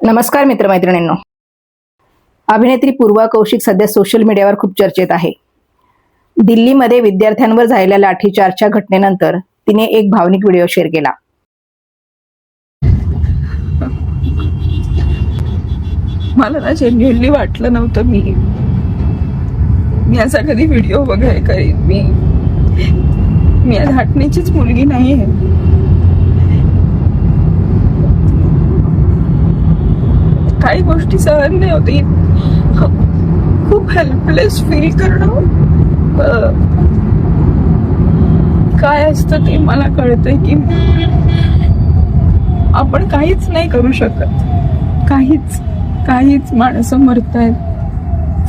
नमस्कार मित्रमैत्रिणींनो. अभिनेत्री पूर्वा कौशिक सध्या सोशल मीडियावर खूप चर्चेत आहे. दिल्लीमध्ये विद्यार्थ्यांवर झालेल्या लाठीचार्जच्या घटनेनंतर तिने एक भावनिक व्हिडिओ शेअर केला. मला ना जेन्युइनली वाटलं नव्हतं मी असा कधी व्हिडिओ वगैरे करीन. मी या धाटणीचीच मुलगी नाही आहे. काही गोष्टी सहन नाही होती. खूप हेल्पलेस फील करणं काय असतं ते मला कळतंय की आपण काहीच नाही करू शकत. काहीच माणसं मरतायत,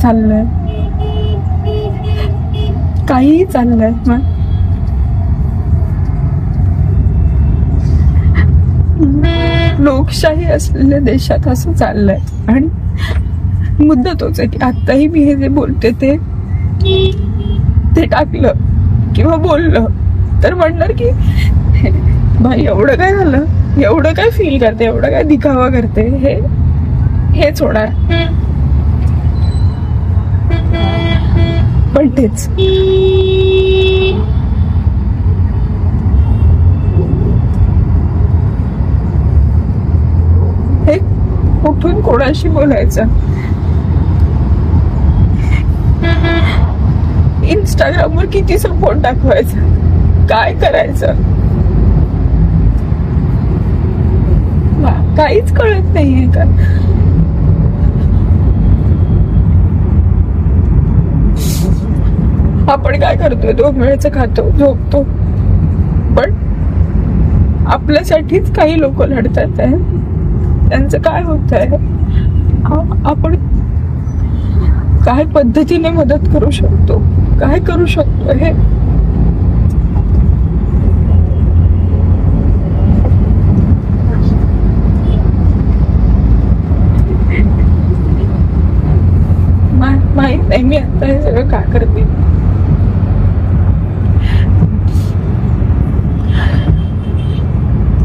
चाललंय, काहीही चाललंय. लोकशाही असलेल्या देशात असं चाललंय. आणि मुद्दा तोच आहे की आताही मी हे जे बोलते ते टाकलं किंवा बोललं तर म्हणणार की भाई एवढं काय झालं, एवढं काय फील करते, एवढं काय दिखावा करते, हेच होणार. पण तेच हे कुठून कोणाशी बोलायचं, इंस्टाग्रामवर किती सपोर्ट दाखवायचा, काय करायचं, काहीच कळत नाहीये का. आपण काय करतोय, 2 वेळेचं खातो, झोपतो, पण आपल्यासाठीच काही लोक लढतात आहे. त्यांचं काय होत आहे, आपण काय पद्धतीने मदत करू शकतो, काय करू शकतो, हे माहित नाही. मी आता हे सगळं का करते.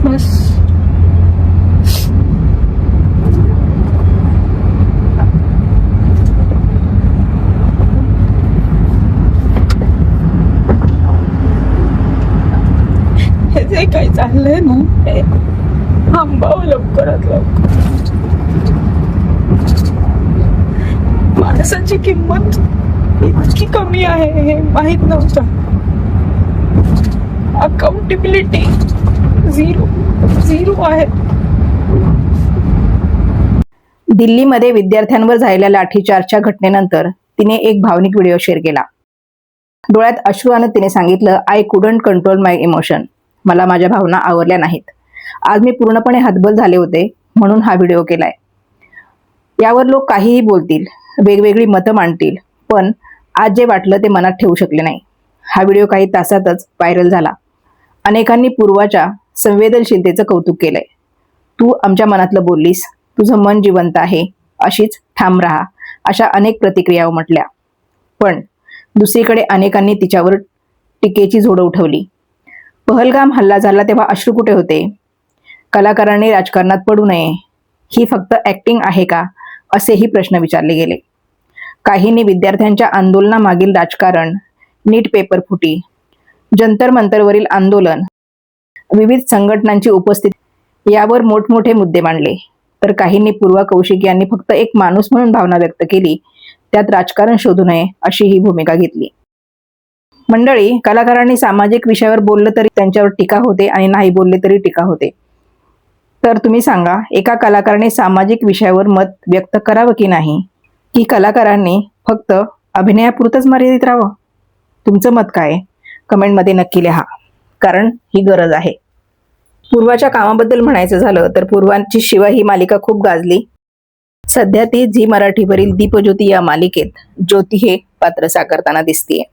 बस हे जे काही चाललंय ना, हे थांबावं लवकरात लवकर. माणसाची किंमत इतकी कमी आहे हे माहित नव्हतं. अकाउंटेबिलिटी झिरो आहे. दिल्लीमध्ये विद्यार्थ्यांवर झालेल्या लाठीचार्जच्या घटनेनंतर तिने एक भावनिक व्हिडिओ शेअर केला. डोळ्यात अश्रू आणत तिने सांगितलं, I couldn't control my emotion. मला माझ्या भावना आवरल्या नाहीत. आज मी पूर्णपणे हतबल झाले होते, म्हणून हा व्हिडिओ केलाय. यावर लोक काहीही बोलतील, वेगवेगळी मतं मांडतील, पण आज जे वाटलं ते मनात ठेवू शकले नाही. हा व्हिडिओ काही तासातच व्हायरल झाला. अनेकांनी पूर्वाच्या संवेदनशीलतेचं कौतुक केलंय. तू आमच्या मनातलं बोललीस, तुझं मन जिवंत आहे, अशीच ठाम राहा, अशा अनेक प्रतिक्रिया उमटल्या. पण दुसरीकडे अनेकांनी तिच्यावर टीकेची झोड उठवली. पहलगाम हल्ला झाला तेव्हा अश्रू कुठे होते? कलाकारांनी राजकारणात पडू नये, ही फक्त ऍक्टिंग आहे का, असेही प्रश्न विचारले गेले. काहींनी विद्यार्थ्यांच्या आंदोलनामागील राजकारण, नीट पेपर फुटी, जंतर मंतरवरील आंदोलन, विविध संघटनांची उपस्थिती यावर मोठमोठे मुद्दे मांडले. तर काहींनी पूर्वा कौशिक यांनी फक्त एक माणूस म्हणून भावना व्यक्त केली, त्यात राजकारण शोधू नये अशी ही भूमिका घेतली. मंडळी, कलाकारांनी सामाजिक विषयावर बोललं तरी त्यांच्यावर टीका होते आणि नाही बोलले तरी टीका होते. तर तुम्ही सांगा, एका कलाकाराने सामाजिक विषयावर मत व्यक्त करावं की नाही, की कलाकारांनी फक्त अभिनयापुरतंच मर्यादित राहावं? तुमचं मत काय? कमेंटमध्ये नक्की लिहा, कारण ही गरज आहे. पूर्वाच्या कामाबद्दल म्हणायचं झालं तर पूर्वाची शिवा ही मालिका खूप गाजली. सध्या ती झी मराठीवरील दीपज्योती या मालिकेत ज्योती हे पात्र साकारताना दिसतीये.